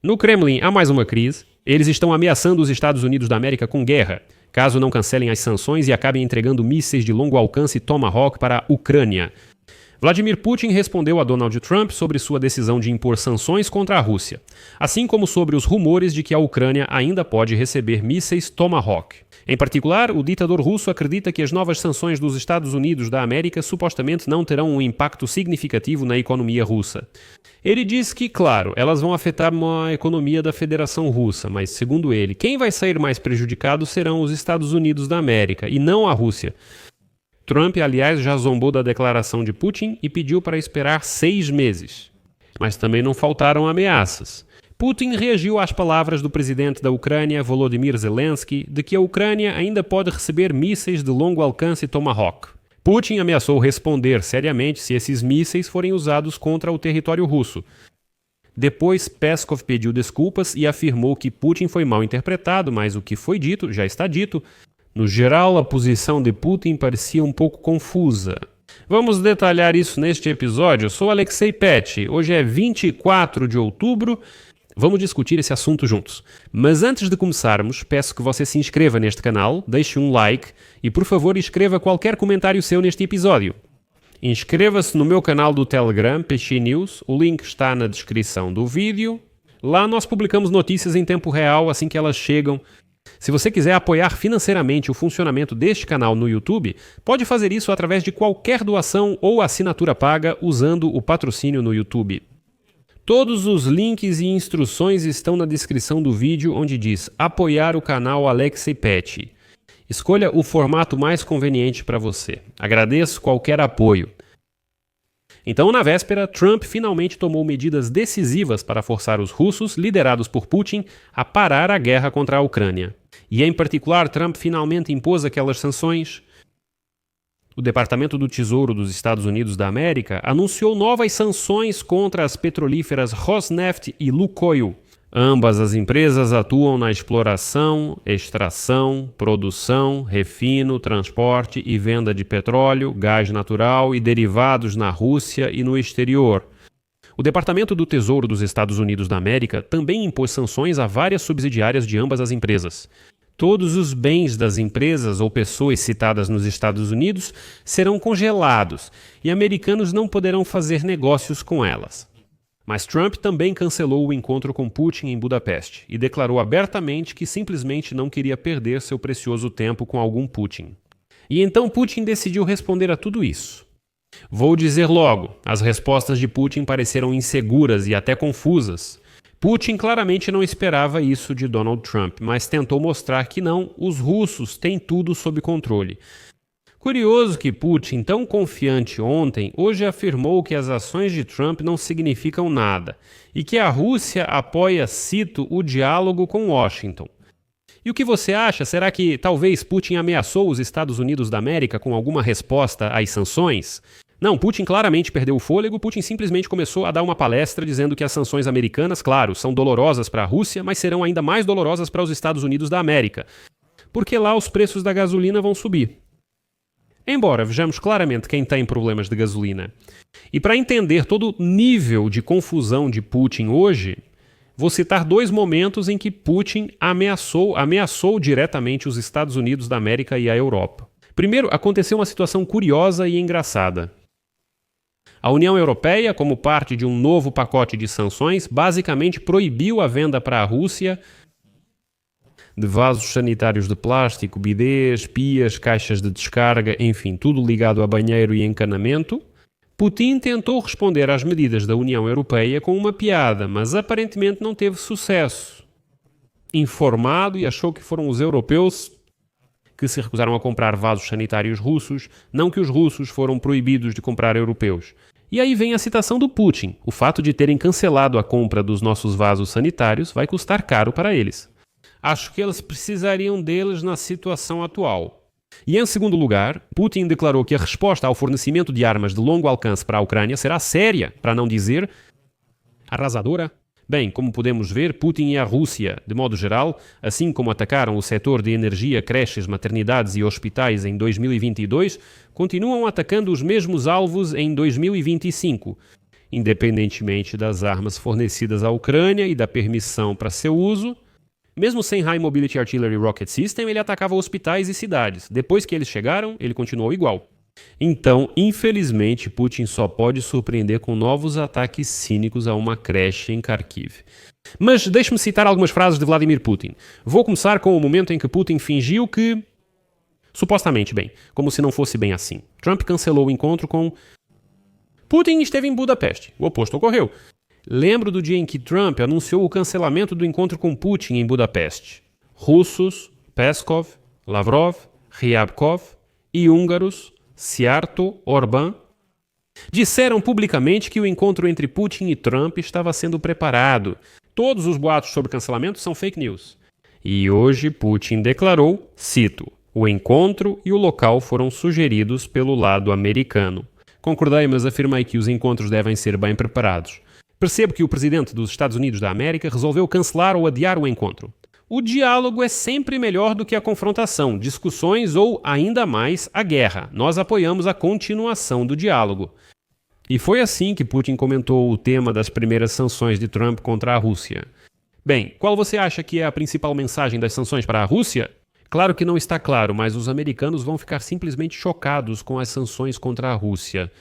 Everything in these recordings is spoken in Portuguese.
No Kremlin há mais uma crise. Eles estão ameaçando os Estados Unidos da América com guerra, caso não cancelem as sanções e acabem entregando mísseis de longo alcance Tomahawk para a Ucrânia. Vladimir Putin respondeu a Donald Trump sobre sua decisão de impor sanções contra a Rússia, assim como sobre os rumores de que a Ucrânia ainda pode receber mísseis Tomahawk. Em particular, o ditador russo acredita que as novas sanções dos Estados Unidos da América supostamente não terão um impacto significativo na economia russa. Ele diz que, claro, elas vão afetar a economia da Federação Russa, mas, segundo ele, quem vai sair mais prejudicado serão os Estados Unidos da América e não a Rússia. Trump, aliás, já zombou da declaração de Putin e pediu para esperar 6 meses. Mas também não faltaram ameaças. Putin reagiu às palavras do presidente da Ucrânia, Volodymyr Zelensky, de que a Ucrânia ainda pode receber mísseis de longo alcance Tomahawk. Putin ameaçou responder seriamente se esses mísseis forem usados contra o território russo. Depois, Peskov pediu desculpas e afirmou que Putin foi mal interpretado, mas o que foi dito já está dito. No geral, a posição de Putin parecia um pouco confusa. Vamos detalhar isso neste episódio. Eu sou Alexei Petty. Hoje é 24 de outubro. Vamos discutir esse assunto juntos. Mas antes de começarmos, peço que você se inscreva neste canal, deixe um like e, por favor, escreva qualquer comentário seu neste episódio. Inscreva-se no meu canal do Telegram, PC News. O link está na descrição do vídeo. Lá nós publicamos notícias em tempo real assim que elas chegam. Se você quiser apoiar financeiramente o funcionamento deste canal no YouTube, pode fazer isso através de qualquer doação ou assinatura paga usando o patrocínio no YouTube. Todos os links e instruções estão na descrição do vídeo, onde diz apoiar o canal Alexei Petty. Escolha o formato mais conveniente para você. Agradeço qualquer apoio. Então, na véspera, Trump finalmente tomou medidas decisivas para forçar os russos, liderados por Putin, a parar a guerra contra a Ucrânia. E, em particular, Trump finalmente impôs aquelas sanções. O Departamento do Tesouro dos Estados Unidos da América anunciou novas sanções contra as petrolíferas Rosneft e Lukoil. Ambas as empresas atuam na exploração, extração, produção, refino, transporte e venda de petróleo, gás natural e derivados na Rússia e no exterior. O Departamento do Tesouro dos Estados Unidos da América também impôs sanções a várias subsidiárias de ambas as empresas. Todos os bens das empresas ou pessoas citadas nos Estados Unidos serão congelados e americanos não poderão fazer negócios com elas. Mas Trump também cancelou o encontro com Putin em Budapeste e declarou abertamente que simplesmente não queria perder seu precioso tempo com algum Putin. E então Putin decidiu responder a tudo isso. Vou dizer logo, as respostas de Putin pareceram inseguras e até confusas. Putin claramente não esperava isso de Donald Trump, mas tentou mostrar que não, os russos têm tudo sob controle. Curioso que Putin, tão confiante ontem, hoje afirmou que as ações de Trump não significam nada e que a Rússia apoia, cito, o diálogo com Washington. E o que você acha? Será que talvez Putin ameaçou os Estados Unidos da América com alguma resposta às sanções? Não, Putin claramente perdeu o fôlego. Putin simplesmente começou a dar uma palestra dizendo que as sanções americanas, claro, são dolorosas para a Rússia, mas serão ainda mais dolorosas para os Estados Unidos da América, porque lá os preços da gasolina vão subir. Embora vejamos claramente quem tem problemas de gasolina. E para entender todo o nível de confusão de Putin hoje, vou citar 2 momentos em que Putin ameaçou diretamente os Estados Unidos da América e a Europa. Primeiro, aconteceu uma situação curiosa e engraçada. A União Europeia, como parte de um novo pacote de sanções, basicamente proibiu a venda para a Rússia de vasos sanitários de plástico, bidês, pias, caixas de descarga, enfim, tudo ligado a banheiro e encanamento. Putin tentou responder às medidas da União Europeia com uma piada, mas aparentemente não teve sucesso. Informado e achou que foram os europeus que se recusaram a comprar vasos sanitários russos, não que os russos foram proibidos de comprar europeus. E aí vem a citação do Putin. O fato de terem cancelado a compra dos nossos vasos sanitários vai custar caro para eles. Acho que eles precisariam deles na situação atual. E em segundo lugar, Putin declarou que a resposta ao fornecimento de armas de longo alcance para a Ucrânia será séria, para não dizer arrasadora. Bem, como podemos ver, Putin e a Rússia, de modo geral, assim como atacaram o setor de energia, creches, maternidades e hospitais em 2022, continuam atacando os mesmos alvos em 2025. independentemente das armas fornecidas à Ucrânia e da permissão para seu uso. Mesmo sem High Mobility Artillery Rocket System, ele atacava hospitais e cidades. Depois que eles chegaram, ele continuou igual. Então, infelizmente, Putin só pode surpreender com novos ataques cínicos a uma creche em Kharkiv. Mas deixe-me citar algumas frases de Vladimir Putin. Vou começar com o momento em que Putin fingiu que... supostamente, bem, como se não fosse bem assim. Trump cancelou o encontro com... Putin esteve em Budapeste. O oposto ocorreu. Lembro do dia em que Trump anunciou o cancelamento do encontro com Putin em Budapeste. Russos, Peskov, Lavrov, Ryabkov e húngaros, Siarto, Orbán, disseram publicamente que o encontro entre Putin e Trump estava sendo preparado. Todos os boatos sobre cancelamento são fake news. E hoje Putin declarou, cito, o encontro e o local foram sugeridos pelo lado americano. Concordei, mas afirmei que os encontros devem ser bem preparados. Percebo que o presidente dos Estados Unidos da América resolveu cancelar ou adiar o encontro. O diálogo é sempre melhor do que a confrontação, discussões ou, ainda mais, a guerra. Nós apoiamos a continuação do diálogo. E foi assim que Putin comentou o tema das primeiras sanções de Trump contra a Rússia. Bem, qual você acha que é a principal mensagem das sanções para a Rússia? Claro que não está claro, mas os americanos vão ficar simplesmente chocados com as sanções contra a Rússia.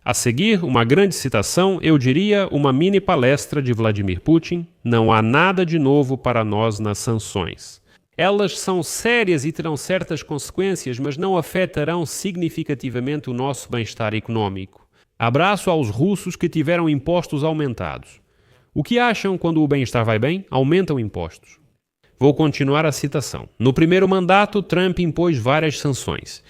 A seguir, uma grande citação, eu diria uma mini palestra de Vladimir Putin. Não há nada de novo para nós nas sanções. Elas são sérias e terão certas consequências, mas não afetarão significativamente o nosso bem-estar econômico. Abraço aos russos que tiveram impostos aumentados. O que acham quando o bem-estar vai bem? Aumentam impostos. Vou continuar a citação. No primeiro mandato, Trump impôs várias sanções.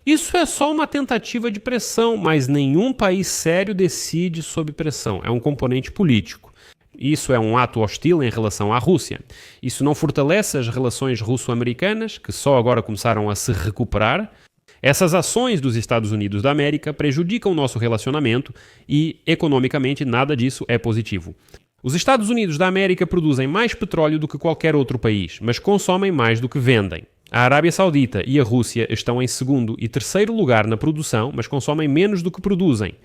Isso é só uma tentativa de pressão, mas nenhum país sério decide sob pressão. É um componente político. Isso é um ato hostil em relação à Rússia. Isso não fortalece as relações russo-americanas, que só agora começaram a se recuperar. Essas ações dos Estados Unidos da América prejudicam o nosso relacionamento e, economicamente, nada disso é positivo. Os Estados Unidos da América produzem mais petróleo do que qualquer outro país, mas consomem mais do que vendem. A Arábia Saudita e a Rússia estão em segundo e terceiro lugar na produção, mas consomem menos do que produzem.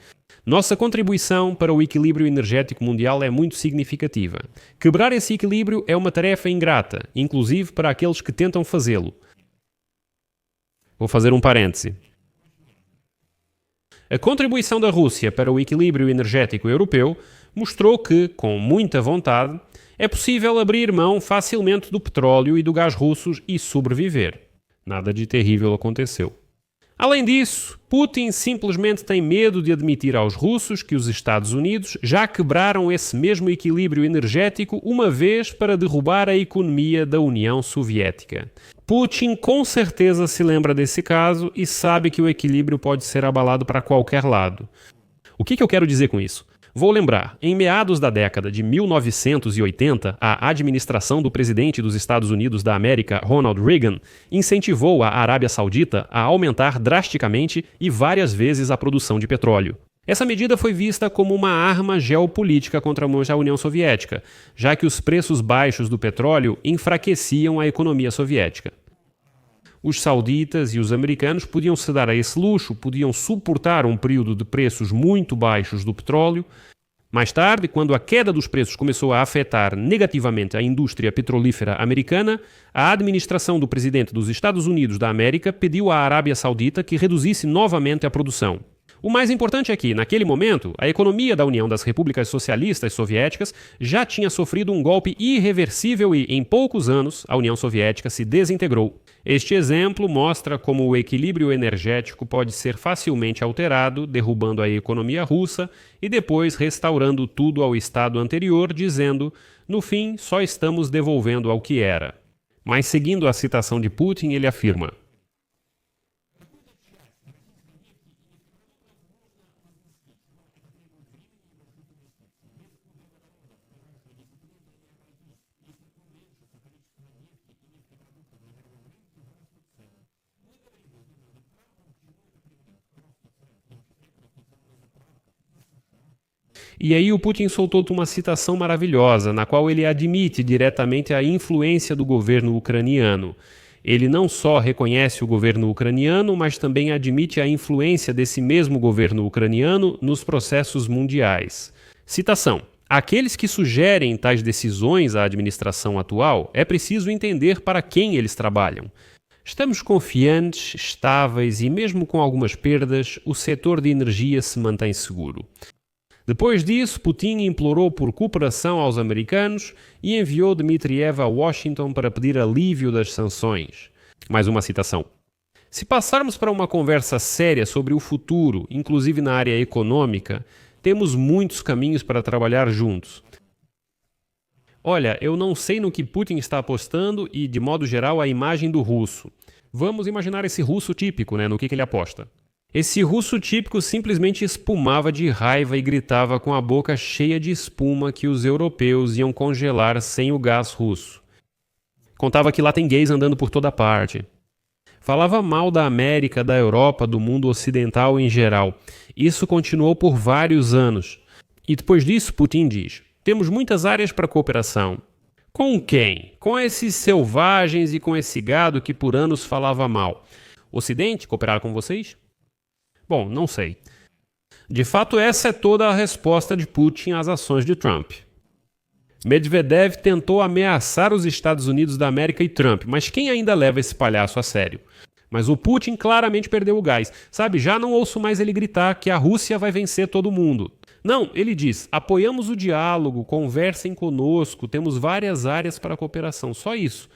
Nossa contribuição para o equilíbrio energético mundial é muito significativa. Quebrar esse equilíbrio é uma tarefa ingrata, inclusive para aqueles que tentam fazê-lo. Vou fazer um parêntese. A contribuição da Rússia para o equilíbrio energético europeu mostrou que, com muita vontade, é possível abrir mão facilmente do petróleo e do gás russos e sobreviver. Nada de terrível aconteceu. Além disso, Putin simplesmente tem medo de admitir aos russos que os Estados Unidos já quebraram esse mesmo equilíbrio energético uma vez para derrubar a economia da União Soviética. Putin com certeza se lembra desse caso e sabe que o equilíbrio pode ser abalado para qualquer lado. O que eu quero dizer com isso? Vou lembrar, em meados da década de 1980, a administração do presidente dos Estados Unidos da América, Ronald Reagan, incentivou a Arábia Saudita a aumentar drasticamente e várias vezes a produção de petróleo. Essa medida foi vista como uma arma geopolítica contra a União Soviética, já que os preços baixos do petróleo enfraqueciam a economia soviética. Os sauditas e os americanos podiam se dar a esse luxo, podiam suportar um período de preços muito baixos do petróleo. Mais tarde, quando a queda dos preços começou a afetar negativamente a indústria petrolífera americana, a administração do presidente dos Estados Unidos da América pediu à Arábia Saudita que reduzisse novamente a produção. O mais importante é que, naquele momento, a economia da União das Repúblicas Socialistas Soviéticas já tinha sofrido um golpe irreversível e, em poucos anos, a União Soviética se desintegrou. Este exemplo mostra como o equilíbrio energético pode ser facilmente alterado, derrubando a economia russa e depois restaurando tudo ao estado anterior, dizendo, no fim, só estamos devolvendo ao que era. Mas seguindo a citação de Putin, ele afirma: E aí o Putin soltou uma citação maravilhosa, na qual ele admite diretamente a influência do governo ucraniano. Ele não só reconhece o governo ucraniano, mas também admite a influência desse mesmo governo ucraniano nos processos mundiais. Citação: aqueles que sugerem tais decisões à administração atual, é preciso entender para quem eles trabalham. Estamos confiantes, estáveis e, mesmo com algumas perdas, o setor de energia se mantém seguro. Depois disso, Putin implorou por cooperação aos americanos e enviou Dmitriev a Washington para pedir alívio das sanções. Mais uma citação: se passarmos para uma conversa séria sobre o futuro, inclusive na área econômica, temos muitos caminhos para trabalhar juntos. Olha, eu não sei no que Putin está apostando e, de modo geral, a imagem do russo. Vamos imaginar esse russo típico, no que ele aposta. Esse russo típico simplesmente espumava de raiva e gritava com a boca cheia de espuma que os europeus iam congelar sem o gás russo. Contava que lá tem gays andando por toda parte. Falava mal da América, da Europa, do mundo ocidental em geral. Isso continuou por vários anos. E depois disso, Putin diz: temos muitas áreas para cooperação. Com quem? Com esses selvagens e com esse gado que por anos falava mal. Ocidente, cooperar com vocês? Bom, não sei. De fato, essa é toda a resposta de Putin às ações de Trump. Medvedev tentou ameaçar os Estados Unidos da América e Trump, mas quem ainda leva esse palhaço a sério? Mas o Putin claramente perdeu o gás. Sabe, já não ouço mais ele gritar que a Rússia vai vencer todo mundo. Não, ele diz: apoiamos o diálogo, conversem conosco, temos várias áreas para cooperação, só isso.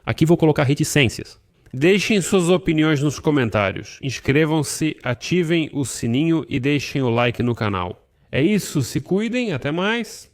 Aqui vou colocar reticências. Deixem suas opiniões nos comentários, inscrevam-se, ativem o sininho e deixem o like no canal. É isso, se cuidem, até mais!